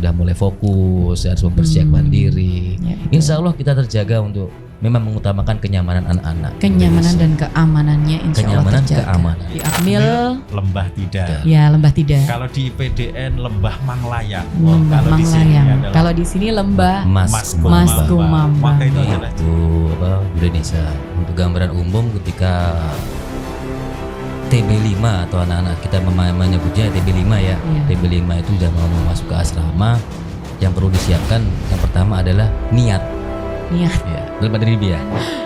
sudah mulai fokus, harus mempersiapkan diri. Insya Allah kita terjaga untuk memang mengutamakan kenyamanan anak-anak. Kenyamanan dan keamanannya insya Allah terjaga. Keamanan. Di Akmil Lembah Tidak. Ya, Lembah Tidak. Kalau di IPDN Lembah Manglayang. Lembah Kalau di sini Manglayang. adalah Kalau di sini Lembah Mas Kumambang. Maka itu Itu adalah Bu Denisa. Untuk gambaran umum ketika TB5 atau anak-anak kita menyebutnya TB5 ya. TB5 itu sudah mau masuk ke asrama, yang perlu disiapkan yang pertama adalah niat. Ya, dalam dari dia.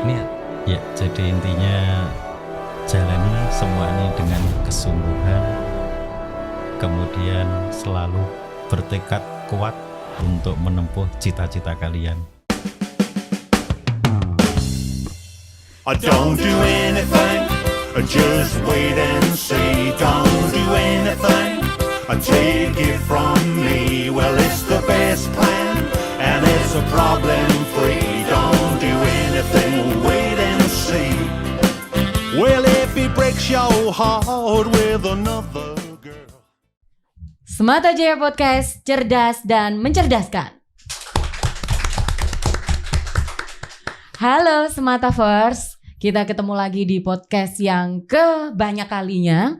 Niat. ya, jadi intinya jalani semua ini dengan kesungguhan, kemudian selalu bertekad kuat untuk menempuh cita-cita kalian. Don't do anything, just wait and see. Don't do anything, take it from me. Well, it's the best plan, and it's a problem-free. Don't do anything, wait and see. Well, if he breaks your heart with another girl. Semata Jaya Podcast, cerdas dan mencerdaskan. Halo Sematavers, kita ketemu lagi di podcast yang kebanyak kalinya.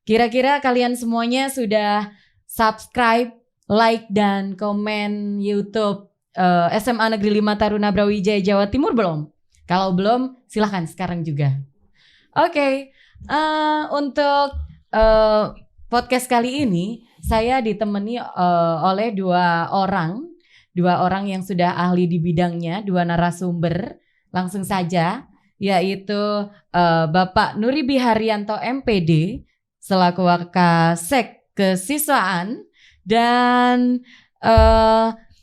Kira-kira kalian semuanya sudah subscribe, like, dan komen YouTube SMA Negeri 5 Taruna Brawijaya Jawa Timur belum? Kalau belum, silahkan sekarang juga. Oke, untuk podcast kali ini saya ditemani oleh dua orang yang sudah ahli di bidangnya, dua narasumber. Langsung saja, yaitu Bapak Nuribi Haryanto MPD selaku Wakasek Kesiswaan dan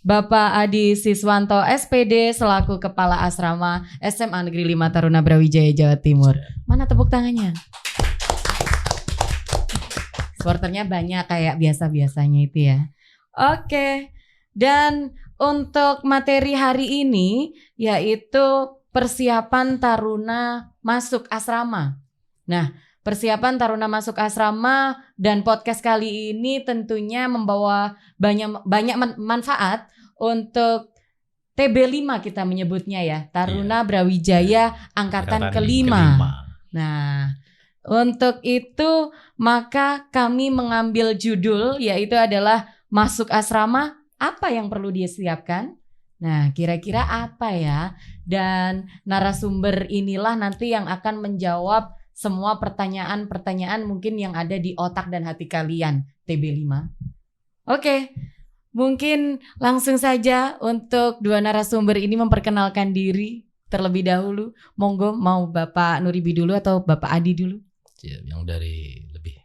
Bapak Adi Siswanto SPD selaku Kepala Asrama SMA Negeri 5 Taruna Brawijaya Jawa Timur. Mana tepuk tangannya? Supporternya banyak kayak biasa-biasanya itu ya. Oke. Dan untuk materi hari ini yaitu persiapan taruna masuk asrama. Nah, persiapan taruna masuk asrama dan podcast kali ini tentunya membawa banyak manfaat untuk TB5 kita menyebutnya ya, Taruna Brawijaya Angkatan kelima. Nah, untuk itu maka kami mengambil judul yaitu adalah masuk asrama, apa yang perlu disiapkan? Nah, kira-kira apa ya? Dan narasumber inilah nanti yang akan menjawab semua pertanyaan-pertanyaan mungkin yang ada di otak dan hati kalian, TB5. Oke, mungkin langsung saja untuk dua narasumber ini memperkenalkan diri terlebih dahulu. Monggo, mau Bapak Nuribi dulu atau Bapak Adi dulu? Ya, yang dari lebih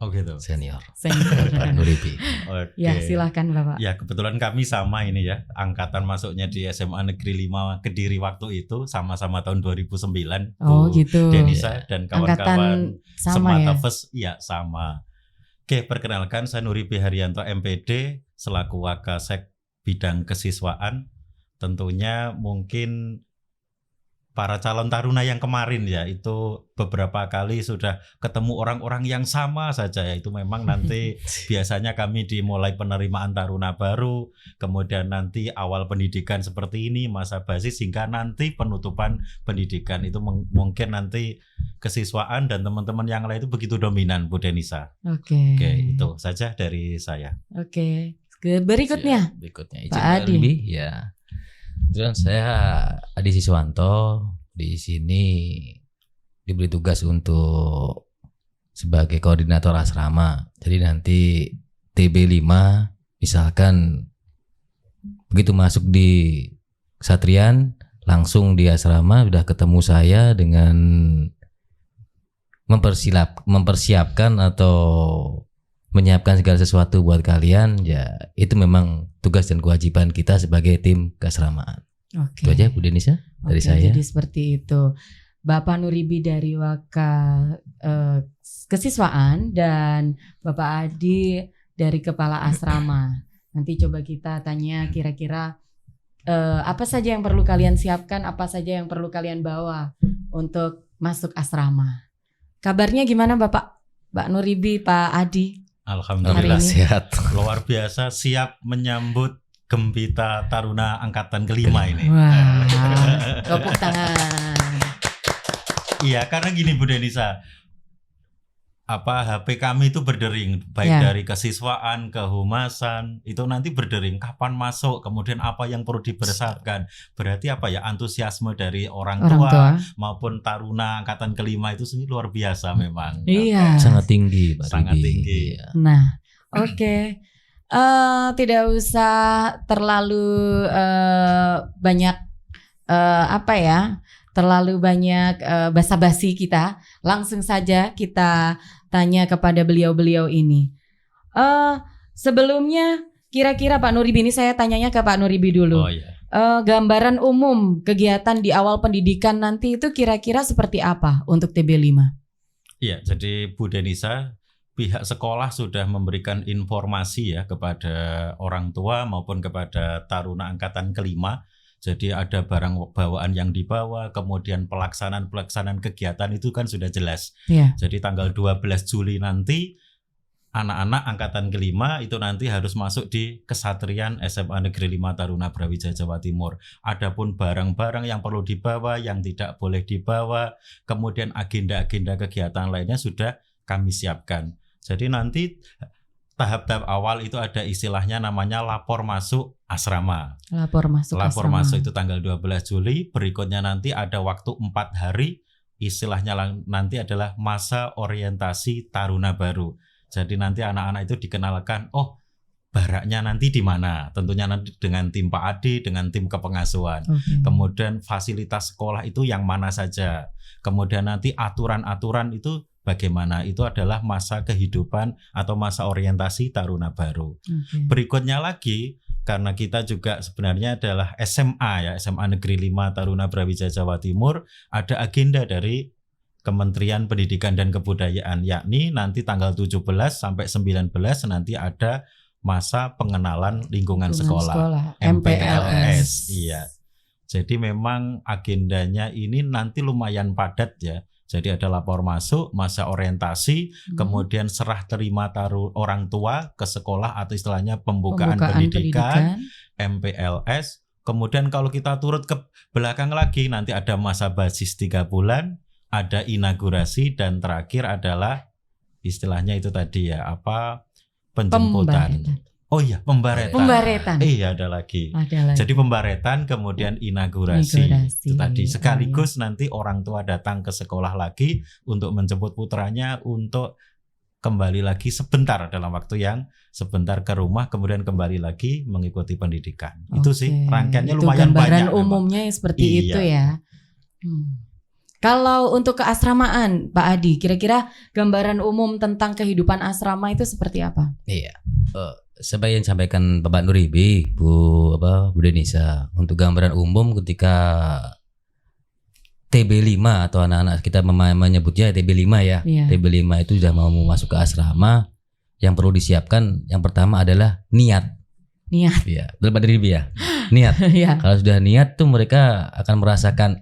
gitu. senior. Pak Nuribi. Oke. Ya, silakan Bapak. Ya, kebetulan kami sama ini ya, angkatan masuknya di SMA Negeri 5 Kediri waktu itu sama-sama tahun 2009. Oh, Bu gitu. Denisa dan kawan-kawan sama ya. Sematavers, ya sama. Oke, perkenalkan saya Nuribi Haryanto MPD selaku Wakasek bidang kesiswaan. Tentunya mungkin para calon taruna yang kemarin ya itu beberapa kali sudah ketemu orang-orang yang sama saja ya, itu memang nanti biasanya kami dimulai penerimaan taruna baru, kemudian nanti awal pendidikan seperti ini masa basis hingga nanti penutupan pendidikan itu mungkin nanti kesiswaan dan teman-teman yang lain itu begitu dominan Bu Denisa. Oke, itu saja dari saya. Oke, berikutnya Berikutnya Pak Adi. Lebih, ya. Kemudian saya Adi Siswanto di sini diberi tugas untuk sebagai koordinator asrama. Jadi nanti TB5 misalkan begitu masuk di Kesatrian langsung di asrama sudah ketemu saya dengan mempersiapkan atau menyiapkan segala sesuatu buat kalian, ya itu memang tugas dan kewajiban kita sebagai tim keasramaan. Oke. Itu aja Bu Denisa dari saya. Jadi seperti itu. Bapak Nuribi dari Kesiswaan dan Bapak Adi dari Kepala Asrama. Nanti coba kita tanya kira-kira apa saja yang perlu kalian siapkan, apa saja yang perlu kalian bawa untuk masuk asrama. Kabarnya gimana Bapak Nuribi, Pak Adi? Alhamdulillah Hari ini. sehat. luar biasa, siap menyambut Gembita Taruna Angkatan kelima ini. Wah, tepuk tangan. Iya, karena gini Bu Denisa, HP kami itu berdering, baik Ya. dari kesiswaan, kehumasan, itu nanti berdering kapan masuk, kemudian apa yang perlu dipersiapkan. Berarti antusiasme dari orang tua maupun taruna angkatan kelima itu sendiri luar biasa memang. Iya. Sangat tinggi, Pak Sangat Ribi. tinggi. Iya. Nah, oke. Tidak usah terlalu banyak terlalu banyak basa-basi kita. Langsung saja kita tanya kepada beliau-beliau ini. Sebelumnya kira-kira Pak Nuribi, ini saya tanyanya ke Pak Nuribi dulu. Oh iya. Gambaran umum kegiatan di awal pendidikan nanti itu kira-kira seperti apa untuk TB5? Iya, jadi Bu Denisa, pihak sekolah sudah memberikan informasi ya kepada orang tua maupun kepada taruna angkatan kelima. Jadi ada barang bawaan yang dibawa, kemudian pelaksanaan kegiatan itu kan sudah jelas. Iya. Jadi tanggal 12 Juli nanti anak-anak angkatan kelima itu nanti harus masuk di Kesatrian SMA Negeri 5 Taruna Brawijaya Jawa Timur. Adapun barang-barang yang perlu dibawa, yang tidak boleh dibawa, kemudian agenda-agenda kegiatan lainnya sudah kami siapkan. Jadi nanti tahap-tahap awal itu ada istilahnya namanya lapor masuk asrama. Lapor Lapor masuk itu tanggal 12 Juli. Berikutnya nanti ada waktu 4 hari. Istilahnya nanti adalah masa orientasi taruna baru. Jadi nanti anak-anak itu dikenalkan, baraknya nanti di mana? Tentunya nanti dengan tim Pak Adi, dengan tim kepengasuhan. Okay. Kemudian fasilitas sekolah itu yang mana saja. Kemudian nanti aturan-aturan itu bagaimana, itu adalah masa kehidupan atau masa orientasi taruna baru. Okay. Berikutnya lagi, karena kita juga sebenarnya adalah SMA Negeri 5 Taruna Brawijaya Jawa Timur, ada agenda dari Kementerian Pendidikan dan Kebudayaan, yakni nanti tanggal 17 sampai 19 nanti ada masa pengenalan lingkungan sekolah. MPLS. Iya. Jadi memang agendanya ini nanti lumayan padat ya. Jadi ada lapor masuk, masa orientasi, kemudian serah terima orang tua ke sekolah atau istilahnya pembukaan pendidikan, MPLS. Kemudian kalau kita turut ke belakang lagi nanti ada masa basis 3 bulan, ada inaugurasi, dan terakhir adalah istilahnya itu tadi ya, penjemputan. Oh iya, pembaretan. Iya, ada lagi. Jadi pembaretan, kemudian inaugurasi. Itu tadi sekaligus nanti orang tua datang ke sekolah lagi untuk menjemput putranya untuk kembali lagi sebentar dalam waktu yang sebentar ke rumah, kemudian kembali lagi mengikuti pendidikan. Itu sih rangkaiannya lumayan banyak. Gambaran umumnya seperti itu ya. Kalau untuk keasramaan, Pak Adi, kira-kira gambaran umum tentang kehidupan asrama itu seperti apa? Iya. Seperti yang disampaikan Bapak Nuribi, Bu Denisa, untuk gambaran umum ketika TB5 atau anak-anak kita menyebutnya TB5 ya. Iya. TB5 itu sudah mau masuk ke asrama, yang perlu disiapkan yang pertama adalah niat. Iya, betul Pak Nuribi ya. Niat. Ya. Kalau sudah niat tuh mereka akan merasakan,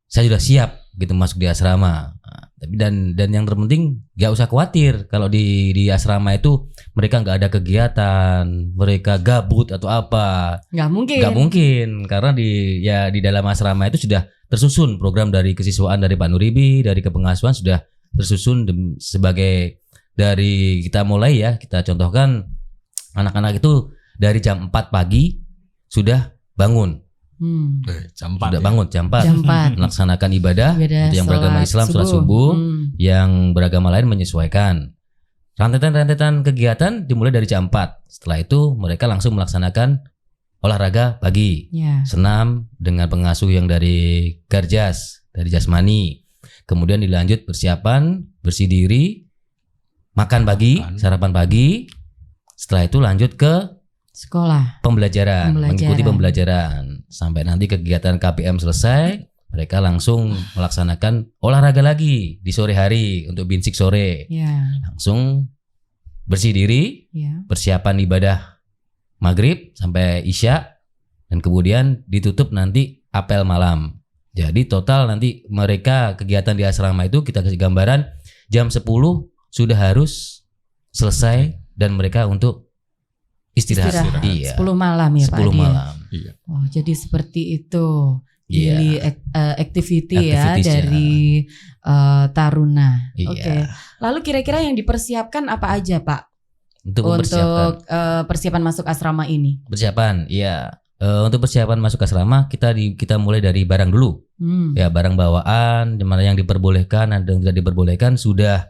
saya sudah siap gitu masuk di asrama. Dan yang terpenting gak usah khawatir kalau di asrama itu mereka nggak ada kegiatan, mereka gabut atau apa. Nggak mungkin karena di dalam asrama itu sudah tersusun program dari kesiswaan dari Pak Nuribi, dari kepengasuhan sudah tersusun sebagai dari kita mulai ya, kita contohkan anak-anak itu dari jam 4 pagi sudah bangun. Jam 4 sudah bangun jam 4 melaksanakan ibadah yang beragama Islam sholat subuh, yang beragama lain menyesuaikan. Rentetan kegiatan dimulai dari jam 4. Setelah itu mereka langsung melaksanakan olahraga pagi, senam dengan pengasuh yang dari Garjas, dari Jasmani. Kemudian dilanjut persiapan, bersih diri, makan pagi, sarapan pagi. Setelah itu lanjut ke sekolah, pembelajaran, mengikuti pembelajaran sampai nanti kegiatan KPM selesai, mereka langsung melaksanakan olahraga lagi di sore hari untuk binsik sore. Langsung bersih diri, persiapan ibadah maghrib sampai isya, dan kemudian ditutup nanti apel malam. Jadi total nanti mereka kegiatan di asrama itu kita kasih gambaran jam 10 sudah harus selesai dan mereka untuk istirahat. Iya. 10 malam ya Pak 10 Adi. malam. Iya. Oh, jadi seperti itu. Iya. Daily activity ya Activities, dari Taruna. Iya. Oke. Lalu kira-kira yang dipersiapkan apa aja Pak Untuk mempersiapkan untuk persiapan masuk asrama ini? persiapan, iya. Untuk persiapan masuk asrama kita mulai dari barang dulu. Ya, barang bawaan, dimana yang diperbolehkan dan yang tidak diperbolehkan sudah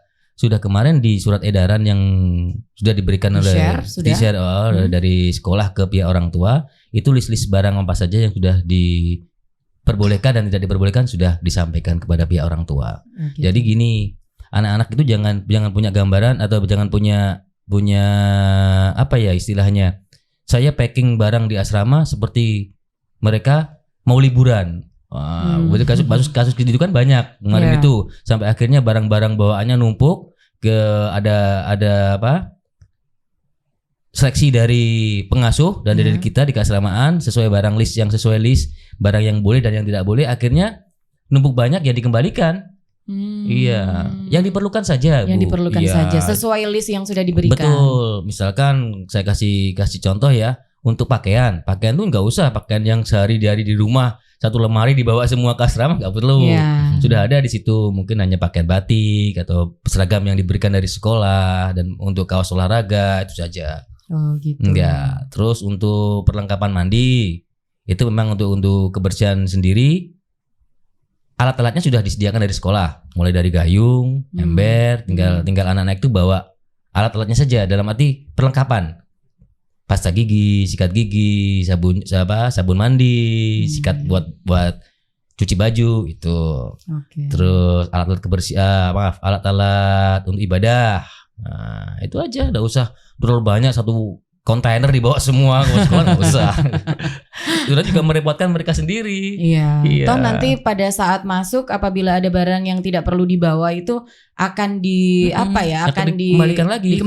kemarin di surat edaran yang sudah diberikan di-share dari sekolah ke pihak orang tua, itu list-list barang apa saja yang sudah diperbolehkan dan tidak diperbolehkan sudah disampaikan kepada pihak orang tua. Okay. Jadi gini, anak-anak itu jangan punya gambaran atau jangan punya apa ya istilahnya. Saya packing barang di asrama seperti mereka mau liburan. Kasus gitu kan banyak kemarin itu sampai akhirnya barang-barang bawaannya numpuk ke ada apa seleksi dari pengasuh dan dari kita di keasramaan sesuai barang list barang yang boleh dan yang tidak boleh, akhirnya numpuk banyak ya dikembalikan. Iya, yang diperlukan saja, yang Bu. diperlukan saja sesuai list yang sudah diberikan. Betul. Misalkan saya kasih contoh ya, untuk pakaian tuh nggak usah pakaian yang sehari-hari di rumah satu lemari dibawa semua ke asrama, nggak perlu. Sudah ada di situ, mungkin hanya pakaian batik atau seragam yang diberikan dari sekolah, dan untuk kaos olahraga itu saja. Oh gitu. Enggak. Terus untuk perlengkapan mandi itu memang untuk kebersihan sendiri. Alat-alatnya sudah disediakan dari sekolah, mulai dari gayung, ember, tinggal anak-anak itu bawa alat-alatnya saja, dalam arti perlengkapan. Pasta gigi, sikat gigi, sabun mandi, sikat buat cuci baju itu. Terus alat-alat kebersihan, alat-alat untuk ibadah. Nah, itu aja, enggak usah terlalu banyak, satu kontainer dibawa semua ke sekolah, nggak usah. Itu juga merepotkan mereka sendiri. Iya. Toh nanti pada saat masuk, apabila ada barang yang tidak perlu dibawa itu akan dikembalikan lagi.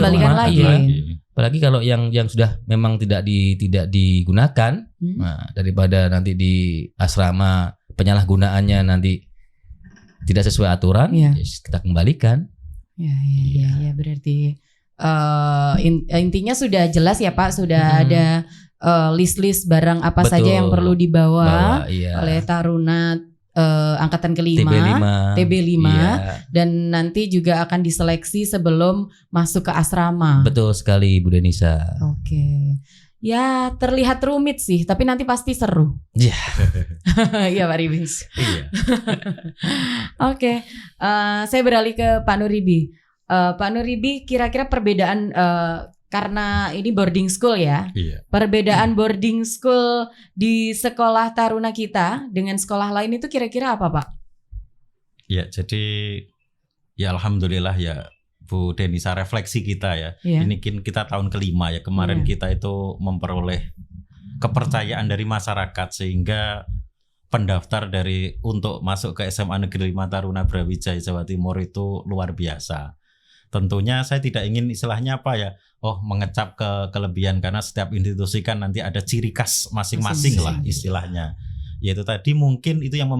Apalagi kalau yang sudah memang tidak digunakan, nah, daripada nanti di asrama penyalahgunaannya nanti tidak sesuai aturan, kita kembalikan. Ya, berarti intinya sudah jelas ya Pak, sudah ada list-list barang apa saja yang perlu dibawa oleh Taruna angkatan kelima, TB5 dan nanti juga akan diseleksi sebelum masuk ke asrama. Betul sekali Bu Denisa. Oke. Ya, terlihat rumit sih, tapi nanti pasti seru. Iya. Iya Pak Ribis. Iya. Oke. Saya beralih ke Pak Nuribi. Pak Nuribi, kira-kira perbedaan karena ini boarding school ya. Iya. Perbedaan boarding school di sekolah Taruna kita dengan sekolah lain itu kira-kira apa, Pak? Ya, jadi ya alhamdulillah ya Bu Denisa, refleksi kita ya. Ini kita tahun kelima ya. Kemarin kita itu memperoleh kepercayaan dari masyarakat sehingga pendaftar untuk masuk ke SMA Negeri 5 Taruna Brawijaya Jawa Timur itu luar biasa. Tentunya saya tidak ingin istilahnya apa ya, mengecap kelebihan, karena setiap institusi kan nanti ada ciri khas masing-masing lah istilahnya. Yaitu tadi mungkin itu yang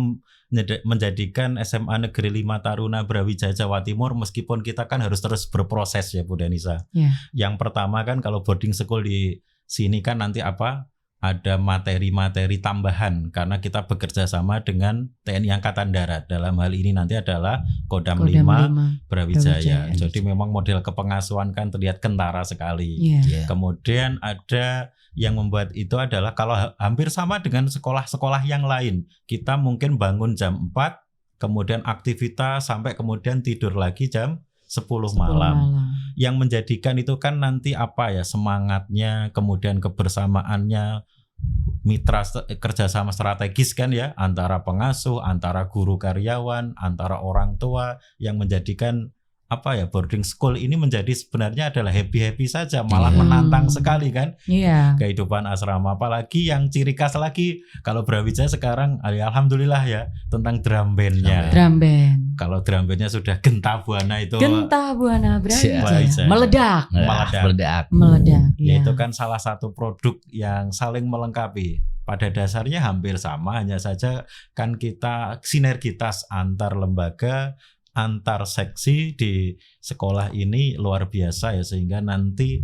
menjadikan SMA Negeri 5 Taruna Brawijaya Jawa Timur, meskipun kita kan harus terus berproses ya Bu Denisa. Yang pertama kan kalau boarding school di sini kan nanti ada materi-materi tambahan karena kita bekerja sama dengan TNI Angkatan Darat. Dalam hal ini nanti adalah Kodam 5 Brawijaya. Jadi memang model kepengasuhan kan terlihat kentara sekali. Kemudian ada yang membuat itu adalah kalau hampir sama dengan sekolah-sekolah yang lain. Kita mungkin bangun jam 4, kemudian aktivitas sampai kemudian tidur lagi jam 10 malam. Yang menjadikan itu kan nanti semangatnya, kemudian kebersamaannya, mitra kerjasama strategis kan ya, antara pengasuh, antara guru karyawan, antara orang tua, yang menjadikan boarding school ini menjadi sebenarnya adalah happy saja, malah menantang sekali kan kehidupan asrama. Apalagi yang ciri khas lagi kalau Brawijaya sekarang alhamdulillah ya tentang drum bandnya. Kalau drum bandnya sudah Genta Buana itu. Genta Buana Brawijaya. Meledak. Ya, itu kan salah satu produk yang saling melengkapi. Pada dasarnya hampir sama, hanya saja kan kita sinergitas antar lembaga, antar seksi di sekolah ini luar biasa ya, sehingga nanti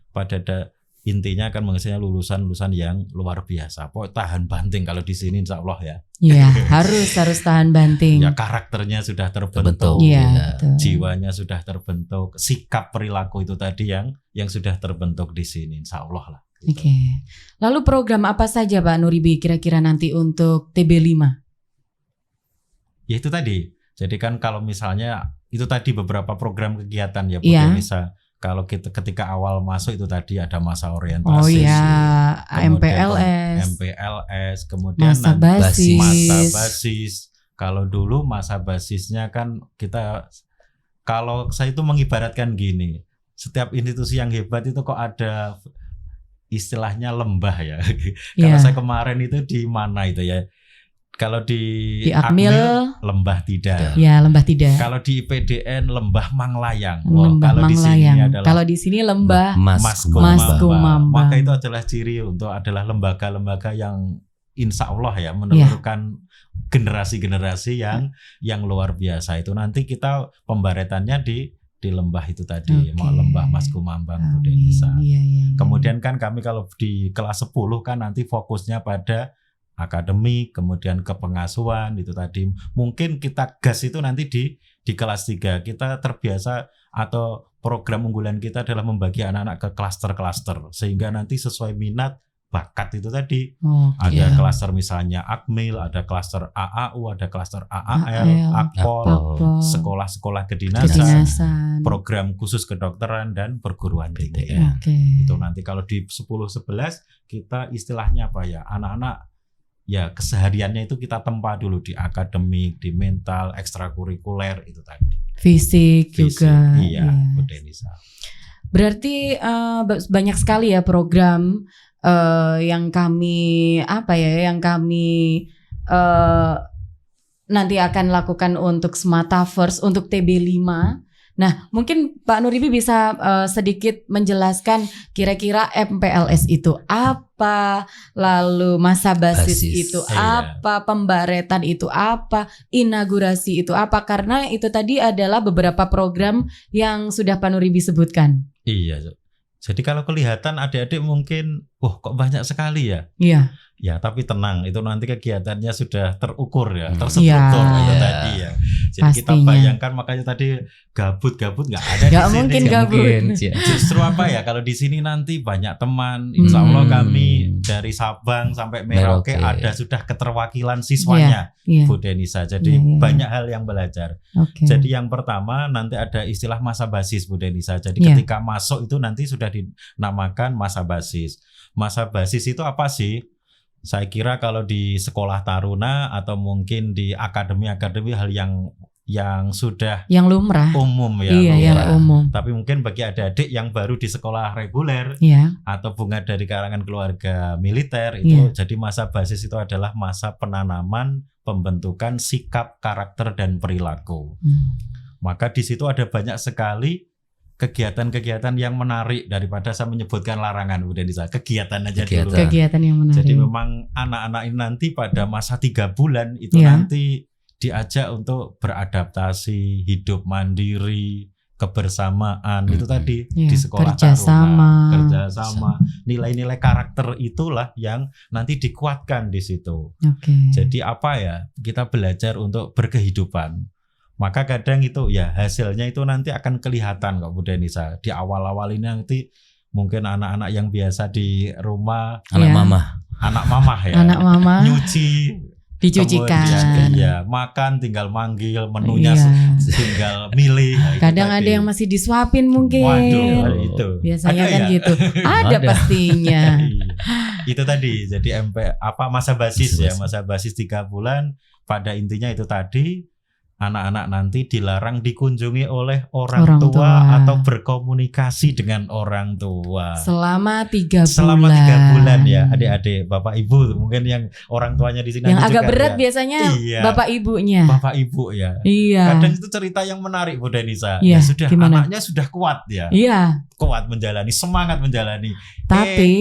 pada intinya akan menghasilkan lulusan yang luar biasa. Pokoknya tahan banting kalau di sini insya Allah ya. Iya, harus tahan banting. Ya karakternya sudah terbentuk, Iya, betul. jiwanya sudah terbentuk, sikap perilaku itu tadi yang sudah terbentuk di sini insya Allah lah. Gitu. Oke. Lalu program apa saja Pak Nuribi kira-kira nanti untuk TB5? Ya itu tadi. Jadi kan kalau misalnya itu tadi beberapa program kegiatan ya Bu Iya. Denisa. Kalau kita ketika awal masuk itu tadi ada masa orientasi. Oh iya, kemudian MPLS, MPLS, kemudian masa nanti basis. masa basis. Kalau dulu masa basisnya kan kita, kalau saya itu mengibaratkan gini, setiap institusi yang hebat itu kok ada istilahnya lembah ya. Kalau Iya. saya kemarin itu di mana itu ya? Kalau di Akmil, lembah tidak. ya Lembah Tidak. Kalau di IPDN lembah Manglayang. Lembah kalau di sini Manglayang. adalah Kalau di sini Lembah Mas Kumambang. Kumambang. Maka itu adalah ciri untuk adalah lembaga-lembaga yang insya Allah ya menurunkan generasi-generasi yang luar biasa. Itu nanti kita pembaretannya di lembah itu tadi, Oke. lembah Mas Kumambang Bu Amin. Denisa. Iya. Kemudian kan kami kalau di kelas 10 kan nanti fokusnya pada akademik, kemudian ke pengasuhan itu tadi. Mungkin kita gas itu nanti di kelas 3. Kita terbiasa atau program unggulan kita adalah membagi anak-anak ke klaster-klaster sehingga nanti sesuai minat bakat itu tadi. Oke. Ada Iya. klaster misalnya Akmil, ada klaster AAU, ada klaster AAL, Akpol, Akpol, sekolah-sekolah kedinasan, kedinasan. program khusus kedokteran dan perguruan tinggi. Oke. Itu nanti kalau di 10-11 kita istilahnya apa ya, anak-anak ya kesehariannya itu kita tempa dulu di akademik, di mental, ekstrakurikuler itu tadi. Fisik juga. Iya, Iya. Bu Denisa. Berarti banyak sekali ya program yang kami nanti akan lakukan untuk Smataverse, untuk TB5. Nah, mungkin Pak Nuribi bisa sedikit menjelaskan kira-kira MPLS itu apa, lalu masa basis itu Iya. apa, pembaretan itu apa, inaugurasi itu apa, karena itu tadi adalah beberapa program yang sudah Pak Nuribi sebutkan. Iya. Jadi kalau kelihatan adik-adik mungkin, kok banyak sekali ya? Iya. Ya, tapi tenang, itu nanti kegiatannya sudah terukur ya, Hmm. terstruktur Iya. itu tadi ya. Jadi kita Pastinya. bayangkan, makanya tadi gabut-gabut nggak ada Nggak di sini. mungkin gabut. Justru apa ya, kalau di sini nanti banyak teman. Insya Allah kami dari Sabang sampai Merauke ada sudah keterwakilan siswanya, Iya. Bu Denisa. Jadi Iya. banyak hal yang belajar. Oke. Jadi yang pertama nanti ada istilah masa basis, Bu Denisa. Jadi Iya. ketika masuk itu nanti sudah dinamakan masa basis. Masa basis itu apa sih? Saya kira kalau di sekolah taruna atau mungkin di akademi-akademi hal yang sudah Yang lumrah. umum ya. Iya, yang lumrah. umum. Tapi mungkin bagi adik-adik yang baru di sekolah reguler Iya. atau bunga dari kalangan keluarga militer itu, Iya. jadi masa basis itu adalah masa penanaman, pembentukan sikap, karakter dan perilaku. Maka di situ ada banyak sekali kegiatan-kegiatan yang menarik, daripada saya menyebutkan larangan, Bu Denisa. Kegiatan aja dulu. Kegiatan yang menarik. Jadi memang anak-anak ini nanti pada masa 3 bulan itu Iya. nanti diajak untuk beradaptasi, hidup mandiri, kebersamaan itu tadi Iya, di sekolah kerjasama. kerjasama, nilai-nilai karakter itulah yang nanti dikuatkan di situ. Oke. Jadi apa ya, kita belajar untuk berkehidupan. Maka kadang itu ya hasilnya itu nanti akan kelihatan kok Bu Denisa. Di awal-awal ini nanti mungkin anak-anak yang biasa di rumah, Anak Iya. anak mamah ya, Anak mama nyuci, dicucikan. kemudian, ya makan tinggal manggil, menunya Iya. tinggal milih. Nah, itu Kadang tadi. ada yang masih disuapin mungkin. Waduh, itu Biasanya Ada kan ya? gitu. Ada Ada. pastinya. Iya. Itu tadi. Jadi masa basis ya, Basis. masa basis 3 bulan. Pada intinya itu tadi, anak-anak nanti dilarang dikunjungi oleh orang Orang tua. tua atau berkomunikasi dengan orang tua. Selama 3 bulan. Selama 3 bulan ya, adik-adik, bapak ibu mungkin yang orang tuanya di sini Yang nanti agak juga berat ya. biasanya Iya. bapak ibunya. Bapak ibu ya. Iya. Kadang itu cerita yang menarik Bu Denisa. Iya, Ya sudah, gimana? anaknya sudah kuat ya. Iya. Kuat menjalani, semangat menjalani. Tapi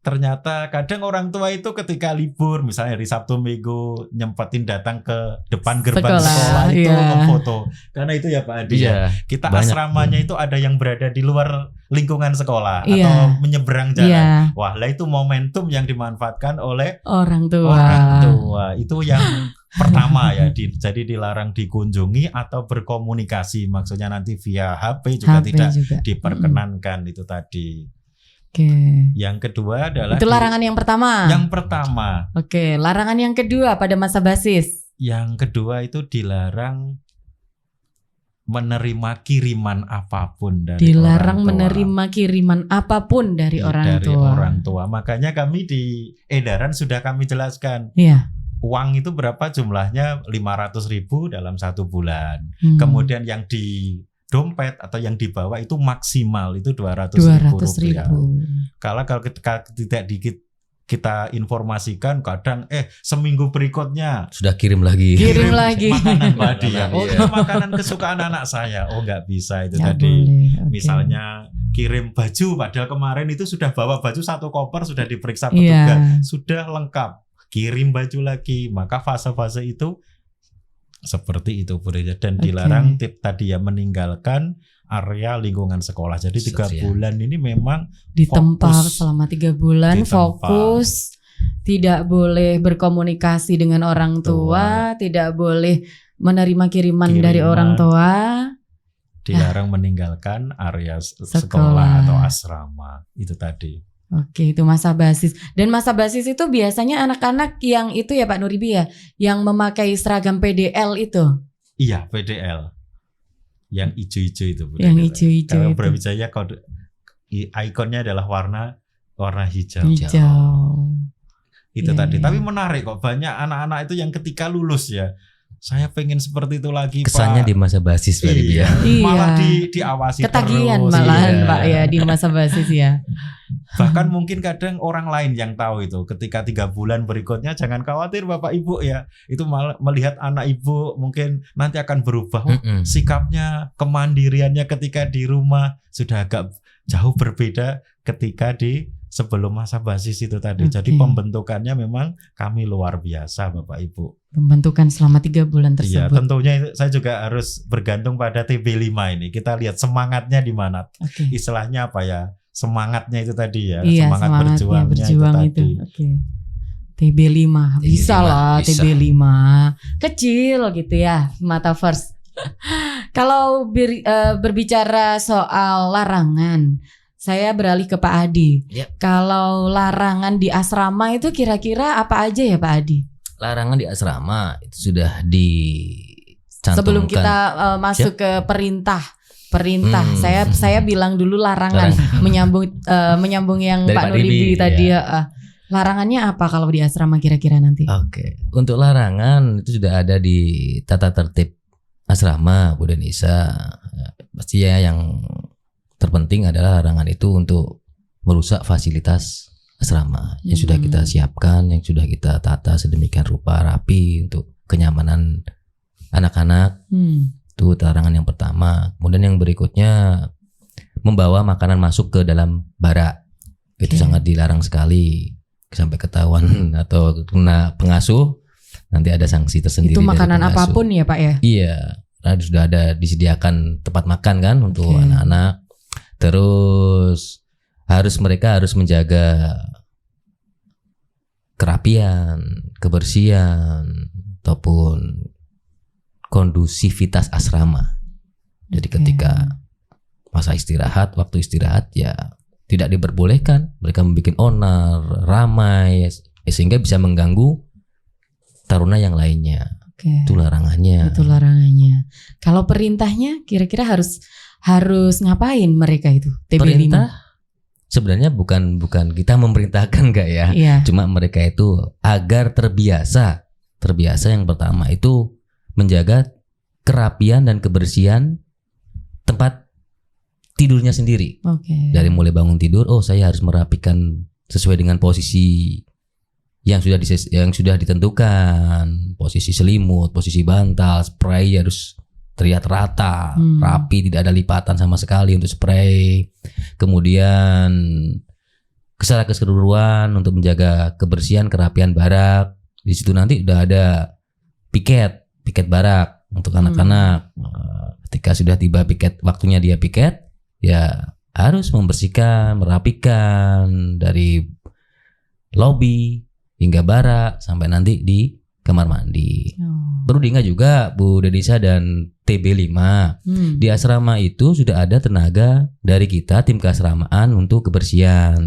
ternyata kadang orang tua itu ketika libur misalnya hari Sabtu Minggu nyempetin datang ke depan gerbang sekolah itu memfoto. Karena itu ya Pak Adi ya. Kita banyak. Asramanya itu ada yang berada di luar lingkungan sekolah atau menyeberang jalan. Wah, lah itu momentum yang dimanfaatkan oleh orang tua. Itu yang pertama ya, jadi dilarang dikunjungi atau berkomunikasi. Maksudnya nanti via HP juga tidak diperkenankan itu tadi. Oke. Yang kedua adalah itu larangan yang pertama. Yang pertama. Oke, larangan yang kedua pada masa basis. Yang kedua itu dilarang menerima kiriman apapun dari dilarang orang tua. Menerima kiriman apapun dari orang tua. Makanya kami di edaran sudah kami jelaskan. Iya. Uang itu berapa jumlahnya 500.000 dalam 1 bulan. Kemudian yang di dompet atau yang dibawa itu maksimal itu 200.000 rupiah. Kalau tidak kita informasikan kadang seminggu berikutnya sudah kirim lagi makanan tadi ya. Itu makanan kesukaan anak saya. Nggak bisa itu tadi. Boleh. Misalnya kirim baju padahal kemarin itu sudah bawa baju 1 koper sudah diperiksa petugas sudah lengkap. Kirim baju lagi. Maka fase-fase itu seperti itu dan dilarang tadi ya meninggalkan area lingkungan sekolah. Jadi 3 bulan ini memang ditempa selama 3 bulan fokus, tidak boleh berkomunikasi dengan orang tua, tidak boleh menerima kiriman dari orang tua, dilarang meninggalkan area sekolah atau asrama itu tadi. Oke, itu masa basis. Dan masa basis itu biasanya anak-anak yang itu ya Pak Nuribi ya, yang memakai seragam PDL itu. Iya, PDL. Yang hijau-hijau itu. Yang hijau-hijau. Kalau Brawijaya ikonnya adalah warna hijau. Itu tadi. Tapi menarik kok, banyak anak-anak itu yang ketika lulus ya, saya pengen seperti itu lagi kesannya Pak. Di masa basis Pak. Malah diawasi ketagihan terus. malahan Pak ya di masa basis ya. Bahkan mungkin kadang orang lain yang tahu itu ketika 3 bulan berikutnya jangan khawatir Bapak Ibu ya. Itu malah melihat anak Ibu mungkin nanti akan berubah sikapnya, kemandiriannya ketika di rumah sudah agak jauh berbeda ketika di sebelum masa basis itu tadi. Jadi pembentukannya memang kami luar biasa Bapak Ibu. Pembentukan selama 3 bulan tersebut. Iya, tentunya saya juga harus bergantung pada TB5 ini. Kita lihat semangatnya di mana. Istilahnya apa ya? Semangatnya itu tadi ya. Iya, semangat berjuangnya itu tadi. TB5 bisa lah. TB5 kecil gitu ya, Metaverse. Kalau berbicara soal larangan, saya beralih ke Pak Adi. Kalau larangan di asrama itu kira-kira apa aja ya Pak Adi? Larangan di asrama itu sudah dicantumkan. Sebelum kita masuk ke perintah, saya bilang dulu larangan. menyambung yang dari Pak Nuribi tadi ya. Larangannya apa kalau di asrama kira-kira nanti? Oke. Untuk larangan itu sudah ada di tata tertib asrama Bu Denisa. Pasti ya yang terpenting adalah larangan itu untuk merusak fasilitas asrama yang sudah kita siapkan, yang sudah kita tata sedemikian rupa rapi untuk kenyamanan anak-anak. Itu larangan yang pertama. Kemudian yang berikutnya membawa makanan masuk ke dalam barak. Itu sangat dilarang sekali. Sampai ketahuan atau kena pengasuh nanti ada sanksi tersendiri. Itu makanan apapun ya Pak ya? Iya, karena sudah ada disediakan tempat makan kan untuk anak-anak. Terus mereka harus menjaga kerapian, kebersihan ataupun kondusivitas asrama. Jadi ketika masa istirahat, waktu istirahat ya tidak diperbolehkan mereka membuat onar, ramai sehingga bisa mengganggu taruna yang lainnya. Itu larangannya. Kalau perintahnya kira-kira harus ngapain mereka itu? TB5. Perintah sebenarnya bukan kita memerintahkan enggak ya. Cuma mereka itu agar terbiasa yang pertama itu menjaga kerapian dan kebersihan tempat tidurnya sendiri. Dari mulai bangun tidur, saya harus merapikan sesuai dengan posisi yang sudah ditentukan, posisi selimut, posisi bantal, spray harus terlihat rata, rapi, tidak ada lipatan sama sekali untuk spray. Kemudian secara keseluruhan untuk menjaga kebersihan, kerapian barak. Di situ nanti udah ada piket barak untuk anak-anak. Ketika sudah tiba piket, waktunya dia piket, ya harus membersihkan, merapikan dari lobi hingga barak sampai nanti di kamar mandi. Perlu diingat juga Bu Denisa dan TB5, di asrama itu sudah ada tenaga dari kita tim keasramaan untuk kebersihan.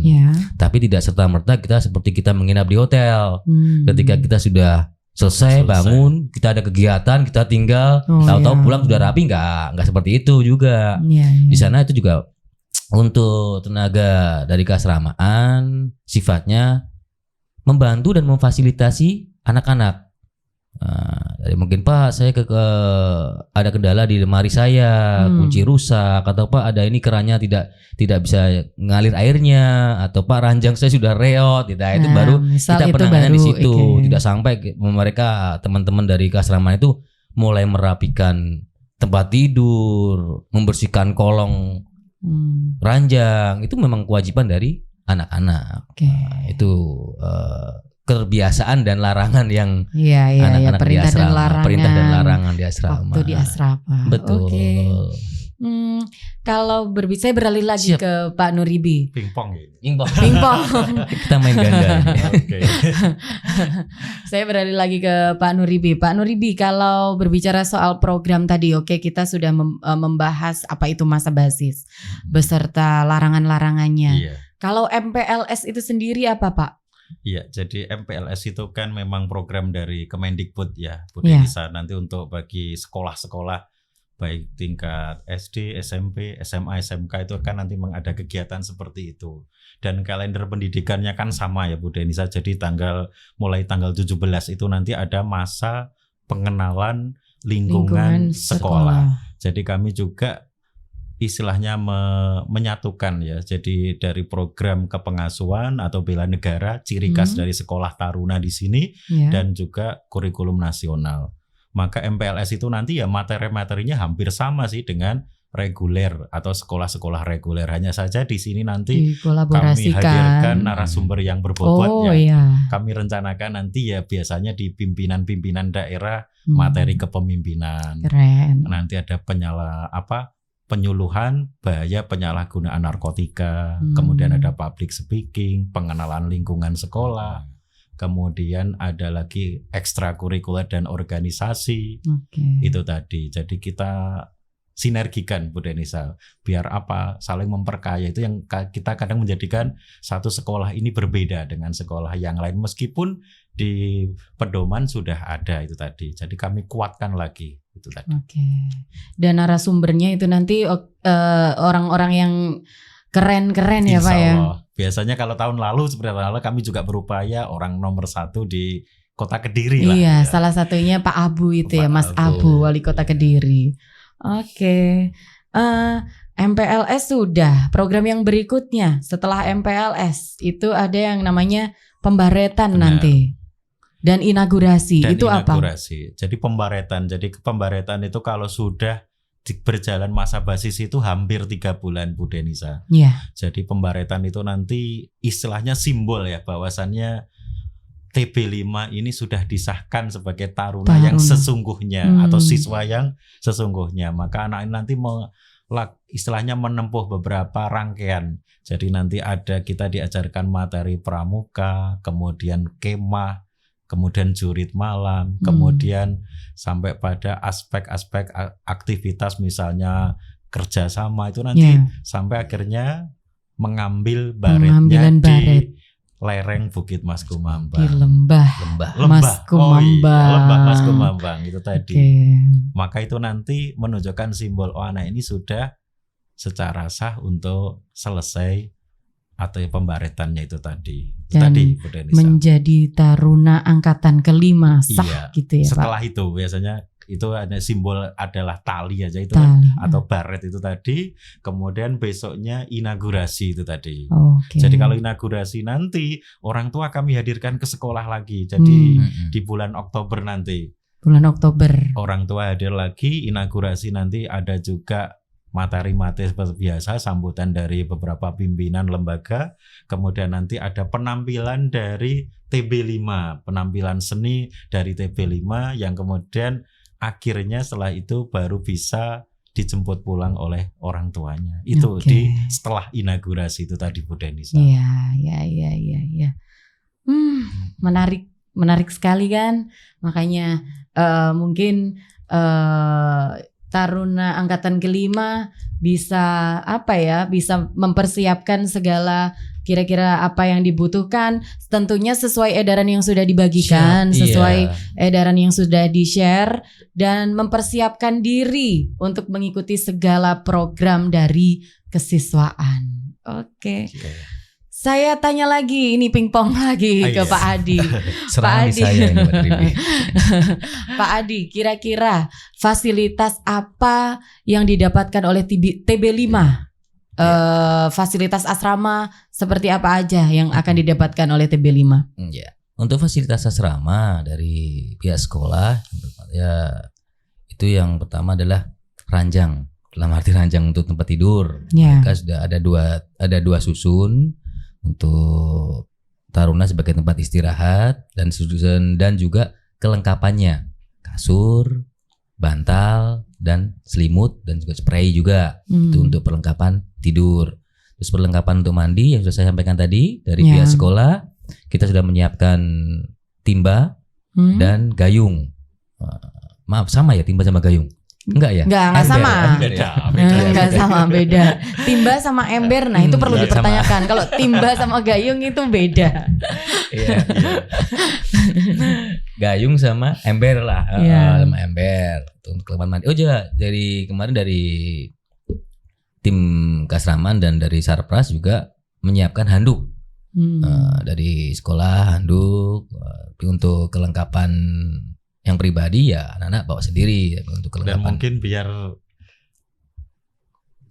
Tapi tidak serta-merta kita seperti kita menginap di hotel. Ketika kita sudah selesai bangun, kita ada kegiatan, kita tinggal, tahu-tahu pulang sudah rapi, nggak seperti itu juga. Di sana itu juga untuk tenaga dari keasramaan sifatnya membantu dan memfasilitasi anak-anak. Dari mungkin Pak saya ada kendala di lemari saya, kunci rusak, atau Pak ada ini kerannya tidak bisa ngalir airnya, atau Pak ranjang saya sudah reot, itu baru kita penanganan di situ. Tidak sampai mereka teman-teman dari keasramaan itu mulai merapikan tempat tidur, membersihkan kolong ranjang, itu memang kewajiban dari anak-anak. Itu kebiasaan dan larangan yang anak-anak perintah di asrama, dan larangan, perintah dan larangan di asrama. Waktu di asrama. Betul. Kalau berbicara beralih lagi ke Pak Nuribi. Pingpong ini. Pingpong. Kita main ganda. Saya beralih lagi ke Pak Nuribi. Pak Nuribi, kalau berbicara soal program tadi, kita sudah membahas apa itu masa basis beserta larangan-larangannya. Kalau MPLS itu sendiri apa Pak? Iya, jadi MPLS itu kan memang program dari Kemendikbud ya, Bu Denisa. Nanti untuk bagi sekolah-sekolah baik tingkat SD, SMP, SMA, SMK itu kan nanti ada kegiatan seperti itu. Dan kalender pendidikannya kan sama ya Bu Denisa. Jadi mulai tanggal 17 itu nanti ada masa pengenalan lingkungan sekolah. Jadi kami juga istilahnya menyatukan ya. Jadi dari program kepengasuhan atau bela negara, ciri khas dari sekolah taruna di sini dan juga kurikulum nasional. Maka MPLS itu nanti ya materi-materinya hampir sama sih dengan reguler atau sekolah-sekolah reguler. Hanya saja di sini nanti kami hadirkan narasumber yang berbobot Kami rencanakan nanti ya biasanya di pimpinan-pimpinan daerah materi kepemimpinan. Keren. Nanti ada penyuluhan bahaya penyalahgunaan narkotika, kemudian ada public speaking, pengenalan lingkungan sekolah, kemudian ada lagi ekstrakurikuler dan organisasi. Itu tadi. Jadi kita sinergikan Bu Denisa, biar saling memperkaya. Itu yang kita kadang menjadikan satu sekolah ini berbeda dengan sekolah yang lain, meskipun di pedoman sudah ada itu tadi. Jadi kami kuatkan lagi itu tadi. Dan narasumbernya itu nanti orang-orang yang keren-keren ya Pak ya. Biasanya kalau tahun lalu kami juga berupaya orang nomor 1 di Kota Kediri lah. Iya, salah satunya Pak Abu itu ya, Mas Abu, Wali Kota Kediri. MPLS sudah. Program yang berikutnya setelah MPLS itu ada yang namanya pembaretan nanti. Dan inaugurasi. Itu inaugurasi. Apa? Jadi pembaretan itu kalau sudah berjalan masa basis itu hampir 3 bulan Bu Denisa. Jadi pembaretan itu nanti istilahnya simbol ya, bahwasannya TB5 ini sudah disahkan sebagai taruna yang sesungguhnya atau siswa yang sesungguhnya. Maka anak ini nanti istilahnya menempuh beberapa rangkaian. Jadi nanti kita diajarkan materi pramuka, kemudian kemah, kemudian jurit malam, kemudian sampai pada aspek-aspek aktivitas misalnya kerjasama itu nanti sampai akhirnya mengambil baretnya di lereng Bukit Mas Kumambang. Di lembah Mas Kumambang. Lembah Mas Kumambang itu tadi. Maka itu nanti menunjukkan simbol anak ini sudah secara sah untuk selesai atau pembaretannya itu tadi. Dan menjadi taruna angkatan ke-5 sah gitu ya Pak. Setelah itu biasanya itu ada simbol adalah tali aja itu atau baret itu tadi, kemudian besoknya inaugurasi itu tadi. Jadi kalau inaugurasi nanti orang tua kami hadirkan ke sekolah lagi. Jadi di bulan Oktober nanti. Bulan Oktober. Orang tua hadir lagi, inaugurasi nanti ada juga materi-materi seperti biasa, sambutan dari beberapa pimpinan lembaga, kemudian nanti ada penampilan dari TB5, penampilan seni dari TB5 yang kemudian akhirnya setelah itu baru bisa dijemput pulang oleh orang tuanya. Itu Oke. setelah inaugurasi itu tadi Bu Denisa. Iya. Menarik sekali kan. Makanya mungkin Taruna angkatan kelima bisa bisa mempersiapkan segala kira-kira apa yang dibutuhkan, tentunya sesuai edaran yang sudah dibagikan, sesuai edaran yang sudah di-share, dan mempersiapkan diri untuk mengikuti segala program dari kesiswaan. Oke. Saya tanya lagi, ini pingpong lagi ke Pak Adi. Serang di saya ini Mbak Tribi. Pak Adi, kira-kira fasilitas apa yang didapatkan oleh TB5? Fasilitas asrama seperti apa aja yang akan didapatkan oleh TB5? Ya, untuk fasilitas asrama dari pihak sekolah, ya itu yang pertama adalah ranjang. Dalam arti ranjang untuk tempat tidur. Ya. Mereka sudah ada dua susun untuk taruna sebagai tempat istirahat dan juga kelengkapannya, kasur, bantal, dan selimut, dan juga spray juga. Itu untuk perlengkapan tidur. Terus perlengkapan untuk mandi yang sudah saya sampaikan tadi dari pihak sekolah, kita sudah menyiapkan timba dan gayung. Maaf, sama ya timba sama gayung? Enggak ya? Enggak sama. Beda. Sama, beda. Timba sama ember, nah itu perlu dipertanyakan. Kalau timba sama gayung itu beda. Iya. Gayung sama ember lah, sama ember untuk kelengkapan mandi. Oh iya, dari kemarin dari tim Kasraman dan dari Sarpras juga menyiapkan handuk. Dari sekolah handuk untuk kelengkapan yang pribadi ya anak-anak bawa sendiri untuk kelengkapan. Dan mungkin biar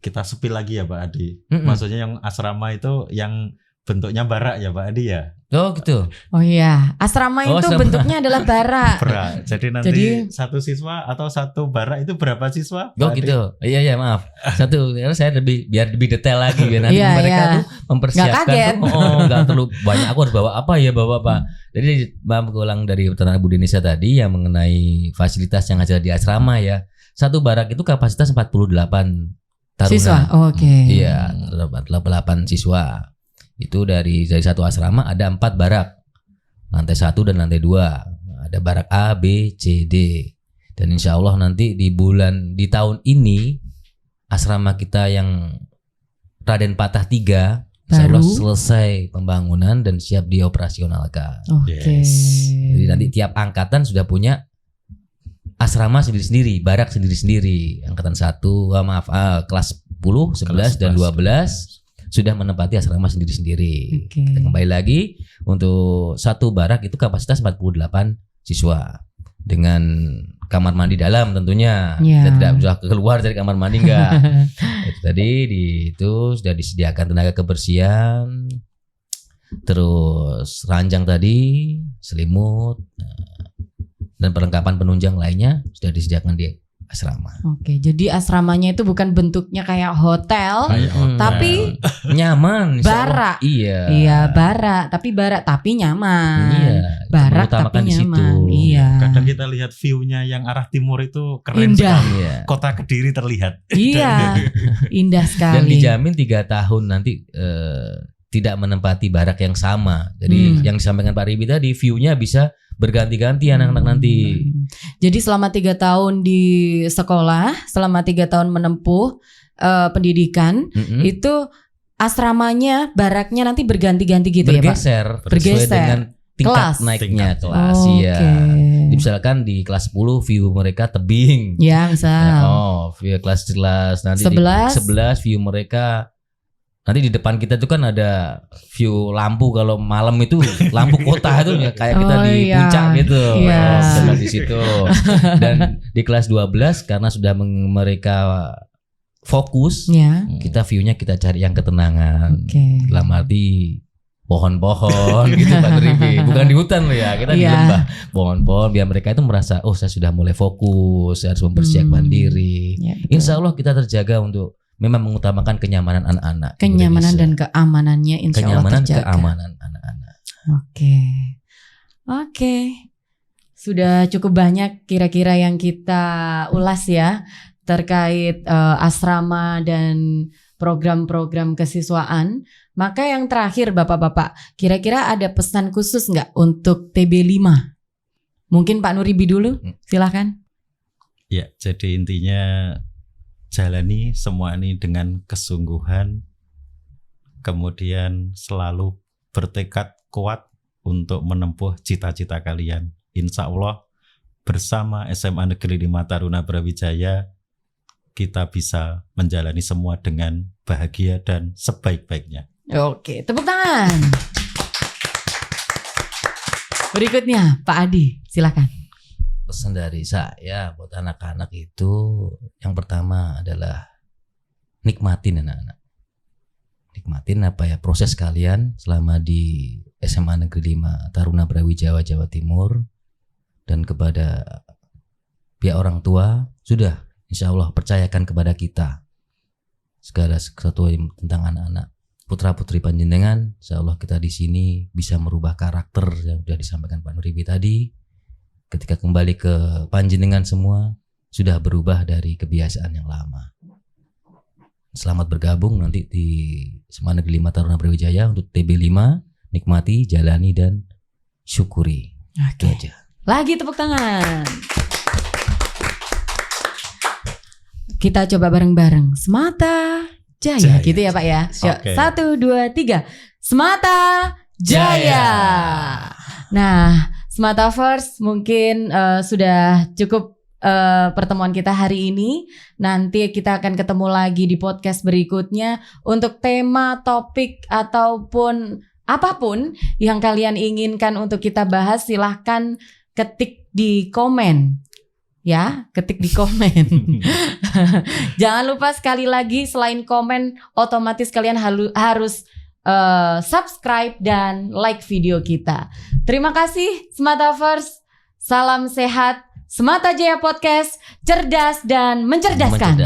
kita sepil lagi ya Pak Adi. Maksudnya yang asrama itu yang bentuknya barak ya Pak Adi ya. Oh gitu. Oh iya, asrama itu bentuknya adalah barak. Jadi nanti satu siswa atau satu barak itu berapa siswa? Oh gitu. Iya maaf. Satu, karena saya biar lebih detail lagi biar nanti mereka tuh mempersiapkan nggak terlalu banyak. Aku harus bawa apa ya, bawa apa. Jadi Mbak ulang dari pertanyaan Bu Denisa tadi yang mengenai fasilitas yang ada di asrama ya. Satu barak itu kapasitas 48 taruna. Siswa. Oke. Iya, 88 siswa. Itu dari satu asrama ada 4 barak. Lantai 1 dan lantai 2. Ada barak A, B, C, D. Dan insya Allah nanti di tahun ini asrama kita yang Raden Patah 3 insya Allah selesai pembangunan dan siap dioperasionalkan. Oke. Jadi nanti tiap angkatan sudah punya asrama sendiri-sendiri, barak sendiri-sendiri. Angkatan 1, kelas 10, 11 dan 12 sudah menempati asrama sendiri-sendiri. Kita kembali lagi untuk satu barak itu kapasitas 48 siswa dengan kamar mandi dalam tentunya. Kita tidak bisa keluar dari kamar mandi enggak. Itu tadi itu sudah disediakan tenaga kebersihan. Terus ranjang tadi, selimut dan perlengkapan penunjang lainnya sudah disediakan di asrama. Oke, jadi asramanya itu bukan bentuknya kayak hotel, tapi nyaman. Barak. Iya, barak, tapi nyaman. Iya, barak tapi nyaman. Iya. Kadang kita lihat view-nya yang arah timur itu keren indah sekali. Iya. Kota Kediri terlihat. Iya, indah sekali. Dan dijamin 3 tahun nanti tidak menempati barak yang sama. Jadi yang disampaikan Pak Ribi tadi, view-nya bisa berganti-ganti anak-anak nanti. Jadi selama 3 tahun di sekolah, selama 3 tahun menempuh pendidikan, itu asramanya, baraknya nanti berganti-ganti gitu ya Pak? Bergeser dengan tingkat naiknya kelas. Iya. Misalkan di kelas 10 view mereka tebing. Ya, misal. View kelas nanti 11 di 11 view mereka. Nanti di depan kita tuh kan ada view lampu, kalau malam itu lampu kota itu ya kayak kita di puncak gitu. Di situ. Dan di kelas 12 karena sudah mereka fokus, kita view-nya kita cari yang ketenangan. Dalam arti pohon-pohon gitu Pak Ribi. Bukan Bukan di hutan loh ya, kita di Iya. lembah. Pohon-pohon biar mereka itu merasa saya sudah mulai fokus, saya harus mempersiapkan diri. Ya, betul. Insya Allah kita terjaga untuk memang mengutamakan kenyamanan anak-anak. Kenyamanan dan Indonesia. keamanannya insya Allah kenyamanan, terjaga. keamanan anak-anak. Oke. Sudah cukup banyak kira-kira yang kita ulas ya terkait asrama dan program-program kesiswaan. Maka yang terakhir Bapak-bapak, kira-kira ada pesan khusus nggak untuk TB5? Mungkin Pak Nuribi dulu, silakan. Ya, jadi intinya jalani semua ini dengan kesungguhan, kemudian selalu bertekad kuat untuk menempuh cita-cita kalian. Insya Allah bersama SMA Negeri 5 Taruna Brawijaya kita bisa menjalani semua dengan bahagia dan sebaik-baiknya. Oke, tepuk tangan. Berikutnya Pak Adi, silakan. Pesan dari saya buat anak-anak itu yang pertama adalah nikmatin anak-anak. Nikmatin proses kalian selama di SMA Negeri 5 Taruna Brawijaya Jawa Timur. Dan kepada pihak orang tua sudah insya Allah percayakan kepada kita segala sesuatu tentang anak-anak putra putri panjenengan. Insya Allah kita di sini bisa merubah karakter yang sudah disampaikan Pak Nuribi tadi. Ketika kembali ke panjenengan semua sudah berubah dari kebiasaan yang lama. Selamat bergabung nanti di SMA Negeri 5 Taruna Brawijaya untuk TB5. Nikmati, jalani dan syukuri. Itu aja. Lagi tepuk tangan. Kita coba bareng-bareng. Semata Jaya, gitu ya Pak ya. Oke. 1, 2, 3. Semata Jaya. Nah, Semata First mungkin sudah cukup pertemuan kita hari ini. Nanti kita akan ketemu lagi di podcast berikutnya untuk tema, topik ataupun apapun yang kalian inginkan untuk kita bahas. Silahkan ketik di komen. Ya, ketik di komen. Jangan lupa sekali lagi selain komen, otomatis kalian harus subscribe dan like video kita. Terima kasih Semata First. Salam sehat. Semata Jaya Podcast, cerdas dan mencerdaskan.